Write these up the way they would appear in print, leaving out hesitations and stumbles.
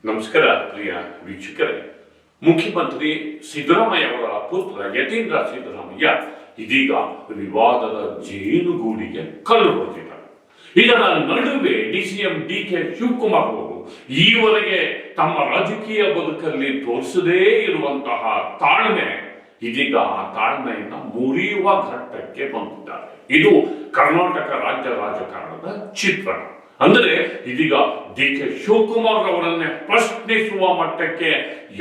ನಮಸ್ಕಾರ ಪ್ರಿಯ ವೀಕ್ಷಕರೇ. ಮುಖ್ಯಮಂತ್ರಿ ಸಿದ್ದರಾಮಯ್ಯ ಅವರ ಪುತ್ರ ಯತೀಂದ್ರ ಸಿದ್ದರಾಮಯ್ಯ ಇದೀಗ ವಿವಾದದ ಜೇನುಗೂಡಿಗೆ ಕಲ್ಲು ಹೊಡೆದಿದ್ದಾರೆ. ಇದರ ನಡುವೆ ಡಿಸಿಎಂ ಡಿಕೆ ಶಿವಕುಮಾರ್ ಅವರು ಈವರೆಗೆ ತಮ್ಮ ರಾಜಕೀಯ ಬದುಕಲ್ಲಿ ತೋರಿಸದೇ ಇರುವಂತಹ ತಾಳ್ಮೆ ಇದೀಗ ಆ ತಾಳ್ಮೆಯನ್ನ ಮುರಿಯುವ ಘಟ್ಟಕ್ಕೆ ಬಂದಿದ್ದಾರೆ. ಇದು ಕರ್ನಾಟಕ ರಾಜ್ಯ ರಾಜಕಾರಣದ ಚಿತ್ರಣ. ಅಂದರೆ ಇದೀಗ ಡಿಕೆ ಶಿವಕುಮಾರ್ ಅವರನ್ನೇ ಪ್ರಶ್ನಿಸುವ ಮಟ್ಟಕ್ಕೆ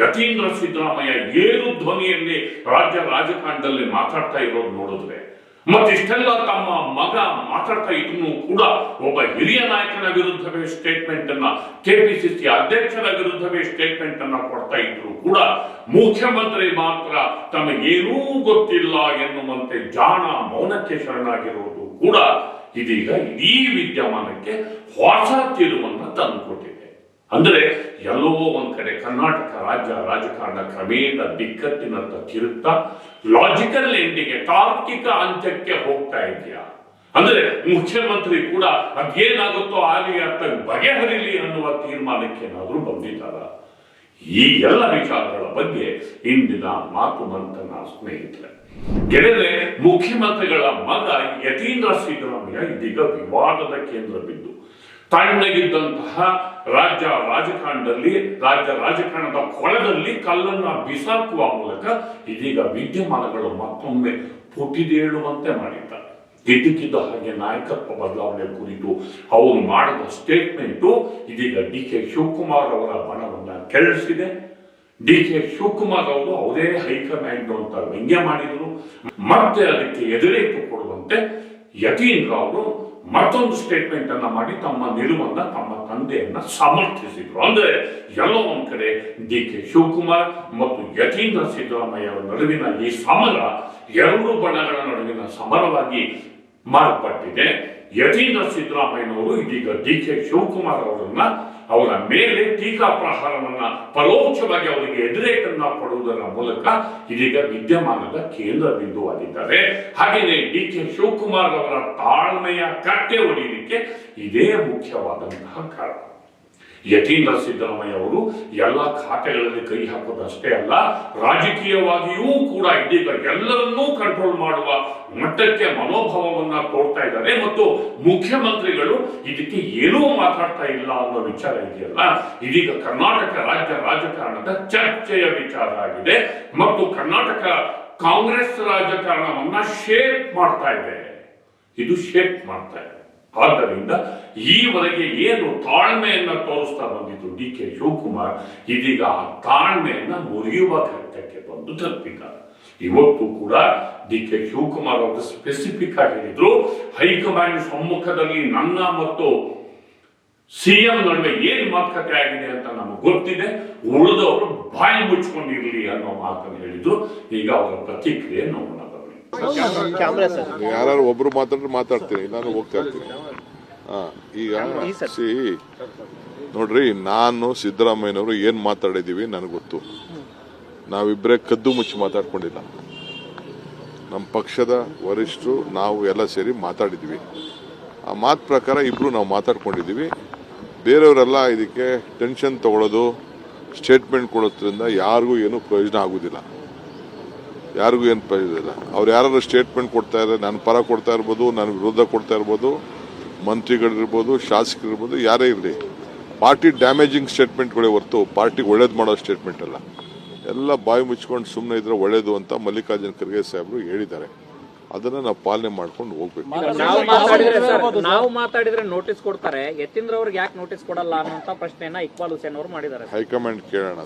ಯತೀಂದ್ರ ಸಿದ್ದರಾಮಯ್ಯ ಏರು ಧ್ವನಿಯಲ್ಲಿ ರಾಜ್ಯ ರಾಜಕಾರಣದಲ್ಲಿ ಮಾತಾಡ್ತಾ ಇರೋದು ನೋಡಿದ್ರೆ, ಮತ್ತಿಷ್ಟೆಲ್ಲ ತಮ್ಮ ಮಗ ಮಾತಾಡ್ತಾ ಇದ್ರು ಕೂಡ ಒಬ್ಬ ಹಿರಿಯ ನಾಯಕನ ವಿರುದ್ಧವೇ ಸ್ಟೇಟ್ಮೆಂಟ್ ಅನ್ನ, ಕೆಪಿಸಿಸಿ ಅಧ್ಯಕ್ಷರ ವಿರುದ್ಧವೇ ಸ್ಟೇಟ್ಮೆಂಟ್ ಅನ್ನ ಕೊಡ್ತಾ ಇದ್ರು ಕೂಡ ಮುಖ್ಯಮಂತ್ರಿ ಮಾತ್ರ ತಮಗೇನೂ ಗೊತ್ತಿಲ್ಲ ಎನ್ನುವಂತೆ ಜಾಣ ಮೌನಕ್ಕೆ ಶರಣಾಗಿರುವುದು ಕೂಡ ಇದೀಗ ಇಡೀ ವಿದ್ಯಮಾನಕ್ಕೆ ಹೊಸ ತಿರುವನ್ನು ತಂದುಕೊಟ್ಟಿದೆ. ಅಂದ್ರೆ ಎಲ್ಲೋ ಒಂದ್ ಕಡೆ ಕರ್ನಾಟಕ ರಾಜ್ಯ ರಾಜಕಾರಣ ಕ್ರಮೇಣ ಬಿಕ್ಕಟ್ಟಿನಂತ ತಿರುತ್ತಾ ಲಾಜಿಕಲ್ ಎಂಡಿಗೆ, ತಾರ್ಕಿಕ ಅಂತ್ಯಕ್ಕೆ ಹೋಗ್ತಾ ಇದೆಯಾ? ಅಂದ್ರೆ ಮುಖ್ಯಮಂತ್ರಿ ಕೂಡ ಅದೇನಾಗುತ್ತೋ ಆಗಲಿ ಅಂತ ಬಗೆಹರಿಲಿ ಅನ್ನುವ ತೀರ್ಮಾನಕ್ಕೆ ಏನಾದ್ರೂ ಬಂದಿದ್ದಾರ? ಈ ಎಲ್ಲ ವಿಚಾರಗಳ ಬಗ್ಗೆ ಇಂದಿನ ಮಾತು ಮಂಥನ ಸ್ನೇಹಿತರೆ. ಗೆಳೆಯರೆ, ಮುಖ್ಯಮಂತ್ರಿಗಳ ಮಗ ಯತೀಂದ್ರ ಸಿದ್ದರಾಮಯ್ಯ ಇದೀಗ ವಿವಾದದ ಕೇಂದ್ರ ಬಿದ್ದು ತಣ್ಣಗಿದ್ದಂತಹ ರಾಜ್ಯ ರಾಜಕಾರಣದ ಕೊಳದಲ್ಲಿ ಕಲ್ಲನ್ನ ಬಿಸಾಕುವ ಮೂಲಕ ಇದೀಗ ವಿದ್ಯಮಾನಗಳು ಮತ್ತೊಮ್ಮೆ ಪುಟಿದೇಳುವಂತೆ ಮಾಡಿದ್ದಾರೆ. ಇದ್ದಕ್ಕಿದ್ದ ಹಾಗೆ ನಾಯಕತ್ವ ಬದಲಾವಣೆ ಕುರಿತು ಅವರು ಮಾಡಿದ ಸ್ಟೇಟ್ಮೆಂಟು ಇದೀಗ ಡಿಕೆ ಶಿವಕುಮಾರ್ ಅವರ ಬಣವನ್ನ ಕೆರಳಿಸಿದೆ. ಡಿಕೆ ಶಿವಕುಮಾರ್ ಅವರು ಅವರೇ ಹೈಕಮಾಂಡ್ ಅಂತ ವ್ಯಂಗ್ಯ ಮಾಡಿದ್ರು. ಮತ್ತೆ ಅದಕ್ಕೆ ಎದುರೇಟು ಕೊಡುವಂತೆ ಯತೀಂದ್ರ ಅವರು ಮತ್ತೊಂದು ಸ್ಟೇಟ್ಮೆಂಟ್ ಅನ್ನ ಮಾಡಿ ತಮ್ಮ ನಿಲುವನ್ನ, ತಮ್ಮ ತಂದೆಯನ್ನ ಸಮರ್ಥಿಸಿದ್ರು. ಅಂದ್ರೆ ಎಲ್ಲೋ ಒಂದ್ ಕಡೆ ಡಿಕೆ ಶಿವಕುಮಾರ್ ಮತ್ತು ಯತೀಂದ್ರ ಸಿದ್ದರಾಮಯ್ಯ ಅವರ ನಡುವಿನ ಈ ಸಮರ ಎರಡು ಬಣಗಳ ನಡುವಿನ ಸಮರವಾಗಿ ಮಾರ್ಪಟ್ಟಿದೆ. ಯತೀಂದ್ರ ಸಿದ್ದರಾಮಯ್ಯನವರು ಇದೀಗ ಡಿಕೆ ಶಿವಕುಮಾರ್ ಅವರ ಮೇಲೆ ಟೀಕಾ ಪ್ರಹಾರವನ್ನ ಪರೋಕ್ಷವಾಗಿ ಅವರಿಗೆ ಎದುರೇಟನ್ನ ಕೊಡುವುದರ ಮೂಲಕ ಇದೀಗ ವಿದ್ಯಮಾನದ ಕೇಂದ್ರ ಬಿಂದುವಾಗಿದ್ದಾರೆ. ಹಾಗೆಯೇ ಡಿಕೆ ಶಿವಕುಮಾರ್ ಅವರ ತಾಳ್ಮೆಯ ಕಟ್ಟೆ ಒಡೆಯಲಿಕ್ಕೆ ಇದೇ ಮುಖ್ಯವಾದಂತಹ ಕಾರಣ. ಯತೀಂದ್ರ ಸಿದ್ದರಾಮಯ್ಯ ಅವರು ಎಲ್ಲ ಖಾತೆಗಳಲ್ಲಿ ಕೈ ಹಾಕೋದಷ್ಟೇ ಅಲ್ಲ, ರಾಜಕೀಯವಾಗಿಯೂ ಕೂಡ ಇದೀಗ ಎಲ್ಲರನ್ನೂ ಕಂಟ್ರೋಲ್ ಮಾಡುವ ಮಟ್ಟಕ್ಕೆ ಮನೋಭಾವವನ್ನ ತೋರ್ತಾ ಇದ್ದಾರೆ. ಮತ್ತು ಮುಖ್ಯಮಂತ್ರಿಗಳು ಇದಕ್ಕೆ ಏನೂ ಮಾತಾಡ್ತಾ ಇಲ್ಲ ಅನ್ನೋ ವಿಚಾರ ಇದೆಯಲ್ಲ, ಇದೀಗ ಕರ್ನಾಟಕ ರಾಜ್ಯ ರಾಜಕಾರಣದ ಚರ್ಚೆಯ ವಿಚಾರ ಆಗಿದೆ. ಮತ್ತು ಕರ್ನಾಟಕ ಕಾಂಗ್ರೆಸ್ ರಾಜಕಾರಣವನ್ನ ಶೇಪ್ ಮಾಡ್ತಾ ಇದೆ. ಇದು ಶೇಪ್ ಮಾಡ್ತಾ ಇದೆ. ಆದ್ದರಿಂದ ಈವರೆಗೆ ಏನು ತಾಳ್ಮೆಯನ್ನ ತೋರಿಸ್ತಾ ಬಂದಿದ್ದು ಡಿಕೆ ಶಿವಕುಮಾರ್, ಇದೀಗ ಆ ತಾಳ್ಮೆಯನ್ನ ಮುರಿಯುವ ಘಟ್ಟಕ್ಕೆ ಬಂದು ತಲುಪಿದ್ದಾರೆ. ಇವತ್ತು ಕೂಡ ಡಿಕೆ ಶಿವಕುಮಾರ್ ಅವರು ಸ್ಪೆಸಿಫಿಕ್ ಆಗಿ ಹೇಳಿದ್ರು, ಹೈಕಮಾಂಡ್ ಸಮ್ಮುಖದಲ್ಲಿ ನನ್ನ ಮತ್ತು ಸಿಎಂ ನಡುವೆ ಏನ್ ಮಾತುಕತೆ ಆಗಿದೆ ಅಂತ ನಮಗೆ ಗೊತ್ತಿದೆ, ಉಳಿದವರು ಬಾಯಿ ಮುಚ್ಕೊಂಡಿರ್ಲಿ ಅನ್ನೋ ಮಾತನ್ನು ಹೇಳಿದ್ರು. ಈಗ ಅವರ ಪ್ರತಿಕ್ರಿಯೆ ನೋಡೋಣ. ಯಾರು ಒಬ್ರು ಮಾತಾಡ್ತೀನಿ, ನಾನು ಹೋಗ್ತಾ ಇರ್ತೀನಿ. ಈಗ ನೋಡ್ರಿ, ನಾನು ಸಿದ್ದರಾಮಯ್ಯನವರು ಏನ್ ಮಾತಾಡಿದೀವಿ ನನಗೆ ಗೊತ್ತು. ನಾವಿಬ್ಬರೇ ಕದ್ದು ಮುಚ್ಚಿ ಮಾತಾಡ್ಕೊಂಡಿಲ್ಲ. ನಮ್ಮ ಪಕ್ಷದ ವರಿಷ್ಠರು ನಾವು ಎಲ್ಲ ಸೇರಿ ಮಾತಾಡಿದ್ವಿ. ಆ ಮಾತು ಪ್ರಕಾರ ಇಬ್ರು ನಾವು ಮಾತಾಡ್ಕೊಂಡಿದ್ದೀವಿ. ಬೇರೆಯವರೆಲ್ಲ ಇದಕ್ಕೆ ಟೆನ್ಷನ್ ತಗೊಳ್ಳೋದು, ಸ್ಟೇಟ್ಮೆಂಟ್ ಕೊಡೋದ್ರಿಂದ ಯಾರಿಗೂ ಏನು ಪ್ರಯೋಜನ ಆಗುದಿಲ್ಲ. ಯಾರಿಗೂ ಏನು ಪ್ರಯೋಜನ ಇಲ್ಲ. ಅವ್ರು ಯಾರು ಸ್ಟೇಟ್ಮೆಂಟ್ ಕೊಡ್ತಾ ಇದ್ದಾರೆ, ನನ್ನ ಪರ ಕೊಡ್ತಾ ಇರ್ಬೋದು, ನನ್ನ ವಿರೋಧ ಕೊಡ್ತಾ ಇರ್ಬೋದು, ಮಂತ್ರಿಗಳಿರ್ಬೋದು, ಶಾಸಕರಿರ್ಬೋದು, ಯಾರೇ ಇರಲಿ, ಪಾರ್ಟಿ ಡ್ಯಾಮೇಜಿಂಗ್ ಸ್ಟೇಟ್ಮೆಂಟ್ಗಳೇ ಹೊರತು ಪಾರ್ಟಿಗೆ ಒಳ್ಳೇದು ಮಾಡೋ ಸ್ಟೇಟ್ಮೆಂಟ್ ಅಲ್ಲ. ಎಲ್ಲ ಬಾಯಿ ಮುಚ್ಕೊಂಡು ಸುಮ್ಮನೆ ಇದ್ರೆ ಒಳ್ಳೇದು ಅಂತ ಮಲ್ಲಿಕಾರ್ಜುನ ಖರ್ಗೆ ಸಾಹೇಬರು ಹೇಳಿದ್ದಾರೆ. ಅದನ್ನ ನಾವು ಪಾಲನೆ ಮಾಡ್ಕೊಂಡು ಹೋಗ್ಬೇಕು. ನಾವು ಮಾತಾಡಿದ್ರೆ ನೋಟಿಸ್ ಕೊಡ್ತಾರೆ, ಯತೀಂದ್ರ ಅವ್ರಿಗೆ ಯಾಕೆ ನೋಟಿಸ್ ಕೊಡಲ್ಲ ಅನ್ನೋ ಪ್ರಶ್ನೆಯನ್ನ ಇಕ್ಬಾಲ್ ಹುಸೇನ್ ಅವರು ಮಾಡಿದ್ದಾರೆ. ಹೈಕಮಾಂಡ್ ಕೇಳೋಣ.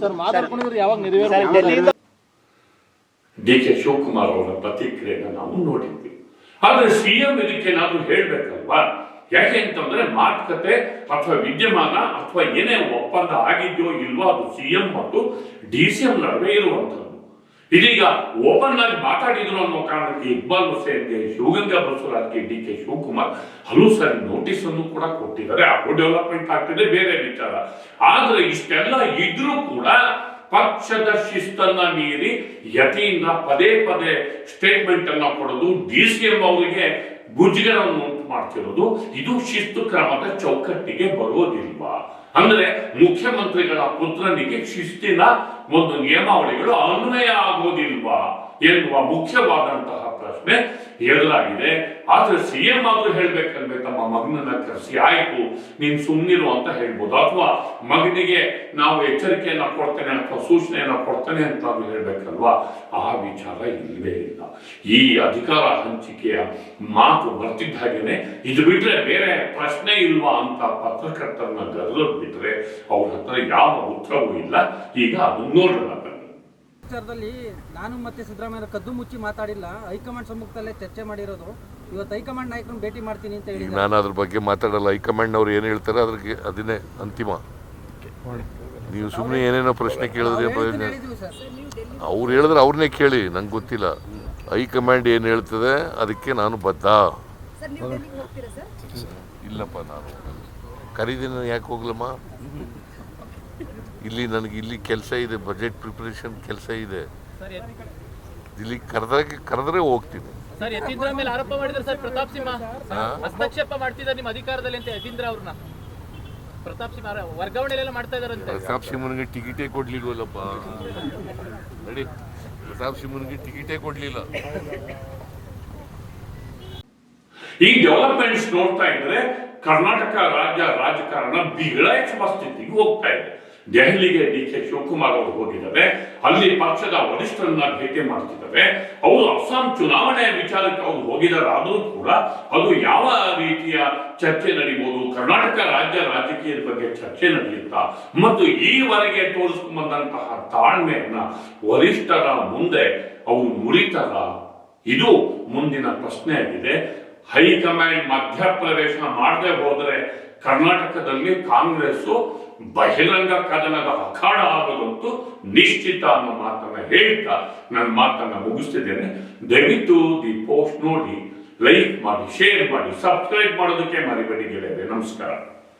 ಡಿಕೆ ಶಿವಕುಮಾರ್ ಅವರ ಪ್ರತಿಕ್ರಿಯೆಯನ್ನು ನಾವು ನೋಡಿದ್ವಿ. ಆದ್ರೆ ಸಿಎಂ ಇದಕ್ಕೇನಾದ್ರೂ ಹೇಳ್ಬೇಕಲ್ವಾ? ಯಾಕೆ ಅಂತಂದ್ರೆ ಮಾತುಕತೆ ಅಥವಾ ವಿದ್ಯಮಾನ ಅಥವಾ ಏನೇ ಒಪ್ಪಂದ ಆಗಿದೆಯೋ ಇಲ್ವೋ ಅದು ಸಿಎಂ ಮತ್ತು ಡಿಸಿಎಂ ನಡುವೆ ಇರುವಂತದ್ದು. ಇದೀಗ ಓಪನ್ ಆಗಿ ಮಾತಾಡಿದ್ರು ಅನ್ನೋ ಕಾರಣಕ್ಕೆ ಇಕ್ಬಾಲ್ ಹುಸೇನ್ಗೆ, ಶಿವಗಂಗಾ ಬಸವರಾಜ್ಗೆ ಡಿಕೆ ಶಿವಕುಮಾರ್ ಹಲವು ಸಾರಿ ನೋಟಿಸ್ ಅನ್ನು ಕೂಡ ಕೊಟ್ಟಿದ್ದಾರೆ. ಅದು ಡೆವಲಪ್ಮೆಂಟ್ ಆಗ್ತಿದೆ, ಬೇರೆ ವಿಚಾರ. ಆದ್ರೆ ಇಷ್ಟೆಲ್ಲ ಇದ್ರೂ ಕೂಡ ಪಕ್ಷದ ಶಿಸ್ತನ್ನ ಮೀರಿ ಯತೀಂದ್ರ ಪದೇ ಪದೇ ಸ್ಟೇಟ್ಮೆಂಟ್ ಅನ್ನ ಕೊಡೋದು ಡಿಸಿಎಂ ಅವರಿಗೆ ಗುಜ್ಜರನ್ನು ಮಾಡ್ತಿರೋದು ಇದು ಶಿಸ್ತು ಕ್ರಮದ ಚೌಕಟ್ಟಿಗೆ ಬರೋದಿಲ್ವಾ? ಅಂದ್ರೆ ಮುಖ್ಯಮಂತ್ರಿಗಳ ಪುತ್ರನಿಗೆ ಶಿಸ್ತಿನ ಒಂದು ನಿಯಮಾವಳಿಗಳು ಅನ್ವಯ ಆಗೋದಿಲ್ವಾ ಎನ್ನುವ ಮುಖ್ಯವಾದಂತಹ ಪ್ರಶ್ನೆ ಎದುರಾಗಿದೆ. ಆದ್ರೆ ಸಿಎಂ ಆದ್ರೂ ಹೇಳ್ಬೇಕಲ್ವೇ, ತಮ್ಮ ಮಗನನ್ನ ಕರೆಸಿ ಆಯ್ತು ನೀನ್ ಸುಮ್ನಿರು ಅಂತ ಹೇಳ್ಬೋದು, ಅಥವಾ ಮಗನಿಗೆ ನಾವು ಎಚ್ಚರಿಕೆಯನ್ನ ಕೊಡ್ತೇನೆ ಅಥವಾ ಸೂಚನೆಯನ್ನ ಕೊಡ್ತೇನೆ ಅಂತ ಹೇಳ್ಬೇಕಲ್ವಾ? ಆ ವಿಚಾರ ಇಲ್ಲವೇ ಇಲ್ಲ. ಈ ಅಧಿಕಾರ ಹಂಚಿಕೆಯ ಮಾತು ಬರ್ತಿದ್ದ ಹಾಗೇನೆ ಇದು ಬಿಟ್ರೆ ಬೇರೆ ಪ್ರಶ್ನೆ ಇಲ್ವಾ ಅಂತ ಪತ್ರಕರ್ತರನ್ನ ಗದರೋದ್ ಬಿಟ್ರೆ ಅವ್ರ ಹತ್ರ ಯಾವ ಉತ್ತರವೂ ಇಲ್ಲ. ಈಗ ಅದು ನೋಡೋಣ. ವಿಚಾರದಲ್ಲಿ ನಾನು ಮತ್ತೆ ಸಿದ್ದರಾಮಯ್ಯ ಕದ್ದು ಮುಚ್ಚಿ ಮಾತಾಡಿಲ್ಲ, ಹೈಕಮಾಂಡ್ ಸಮ್ಮುಖದಲ್ಲೇ ಚರ್ಚೆ ಮಾಡಿರೋದು. ಇವತ್ತು ಹೈಕಮಾಂಡ್ ನಾಯಕರನ್ನು ಭೇಟಿ ಮಾಡ್ತೀನಿ ಅಂತ ಹೇಳಿ ನಾನು ಅದ್ರ ಬಗ್ಗೆ ಮಾತಾಡಲ್ಲ. ಹೈಕಮಾಂಡ್ ಅವ್ರು ಏನು ಹೇಳ್ತಾರೆ ಅದ್ರಿಗೆ ಅದನ್ನೇ ಅಂತಿಮ. ನೀವು ಸುಮ್ಮನೆ ಏನೇನೋ ಪ್ರಶ್ನೆ ಕೇಳಿದ್ರೆ ಪ್ರಯೋಜನ. ಅವ್ರು ಹೇಳಿದ್ರೆ ಅವ್ರನ್ನೇ ಕೇಳಿ, ನಂಗೆ ಗೊತ್ತಿಲ್ಲ. ಹೈಕಮಾಂಡ್ ಏನು ಹೇಳ್ತದೆ ಅದಕ್ಕೆ ನಾನು ಬದ್ಧ. ಇಲ್ಲಪ್ಪ, ನಾನು ಕರೀದಿನ ಯಾಕೆ ಹೋಗ್ಲಮ್ಮ? ಇಲ್ಲಿ ನನಗೆ ಇಲ್ಲಿ ಕೆಲಸ ಇದೆ, ಬಜೆಟ್ ಪ್ರಿಪರೇಷನ್ ಕೆಲಸ ಇದೆ. ಇಲ್ಲಿ ಕರೆದ್ರೆ ಹೋಗ್ತೀನಿ. ಸರ್, ಯತೀಂದ್ರ ಮೇಲೆ ಆರೋಪ ಮಾಡಿದ್ರೆ ಸರ್ ಪ್ರತಾಪ್ ಸಿಂಹ ಹಸ್ತಕ್ಷೇಪ ಮಾಡ್ತಿದ್ದಾರೆ ನಿಮ್ಮ ಅಧಿಕಾರದಲ್ಲಿ ಅಂತ. ಯತೀಂದ್ರ ಅವ್ರನ್ನ ಪ್ರತಾಪ್ ಸಿಂಹ ವರ್ಗಾವಣೆಲ್ಲ ಮಾಡ್ತಾ ಇದಾರಂತೆ. ಪ್ರತಾಪ್ ಸಿಂಹನಿಗೆ ಟಿಕೆಟೇ ಕೊಡ್ಲಿಲ್ವಲ್ಲಪ್ಪ. ನೋಡಿ, ಪ್ರತಾಪ್ ಸಿಂಹನಿಗೆ ಟಿಕೆಟೇ ಕೊಡ್ಲಿಲ್ಲ. ಈ ಡೆವಲಪ್ಮೆಂಟ್ಸ್ ನೋಡ್ತಾ ಇದ್ರೆ ಕರ್ನಾಟಕ ರಾಜ್ಯ ರಾಜಕಾರಣ ಬಿಗಡಾಯಿಸುವ ಸ್ಥಿತಿಗೆ ಹೋಗ್ತಾ ಇದೆ. ದೆಹಲಿಗೆ DK ಶಿವಕುಮಾರ್ ಅವರು ಹೋಗಿದ್ದಾರೆ, ಅಲ್ಲಿ ಪಕ್ಷದ ವರಿಷ್ಠರನ್ನ ಭೇಟಿ ಮಾಡ್ತಿದ್ದಾರೆ. ಅವರು ಅಸ್ಸಾಂ ಚುನಾವಣೆಯ ವಿಚಾರಕ್ಕೆ ಅವರು ಹೋಗಿದ್ದಾರೆ. ಆದರೂ ಕೂಡ ಅದು ಯಾವ ರೀತಿಯ ಚರ್ಚೆ ನಡೀಬಹುದು, ಕರ್ನಾಟಕ ರಾಜ್ಯ ರಾಜಕೀಯದ ಬಗ್ಗೆ ಚರ್ಚೆ ನಡೆಯುತ್ತಾ ಮತ್ತು ಈವರೆಗೆ ತೋರಿಸ್ಕೊಂಡ್ಬಂದಂತಹ ತಾಳ್ಮೆಯನ್ನ ವರಿಷ್ಠರ ಮುಂದೆ ಅವರು ಮುರಿತಾರ? ಇದು ಮುಂದಿನ ಪ್ರಶ್ನೆ ಆಗಿದೆ. ಹೈಕಮಾಂಡ್ ಮಧ್ಯಪ್ರವೇಶ ಮಾಡದೆ ಹೋದ್ರೆ ಕರ್ನಾಟಕದಲ್ಲಿ ಕಾಂಗ್ರೆಸ್ ಬಹಿರಂಗ ಕದನದ ಅಖಾಡ ಆಗೋದಂತೂ ನಿಶ್ಚಿತ ಅನ್ನೋ ಮಾತನ್ನ ಹೇಳ್ತಾ ನನ್ನ ಮಾತನ್ನ ಮುಗಿಸ್ತಿದ್ದೇನೆ. ದಯವಿಟ್ಟು ದಿ ಪೋಸ್ಟ್ ನೋಡಿ, ಲೈಕ್ ಮಾಡಿ, ಶೇರ್ ಮಾಡಿ, ಸಬ್ಸ್ಕ್ರೈಬ್ ಮಾಡೋದಕ್ಕೆ ಮರಿಬೇಡಿ ಗೆಳೆಯರೆ. ನಮಸ್ಕಾರ.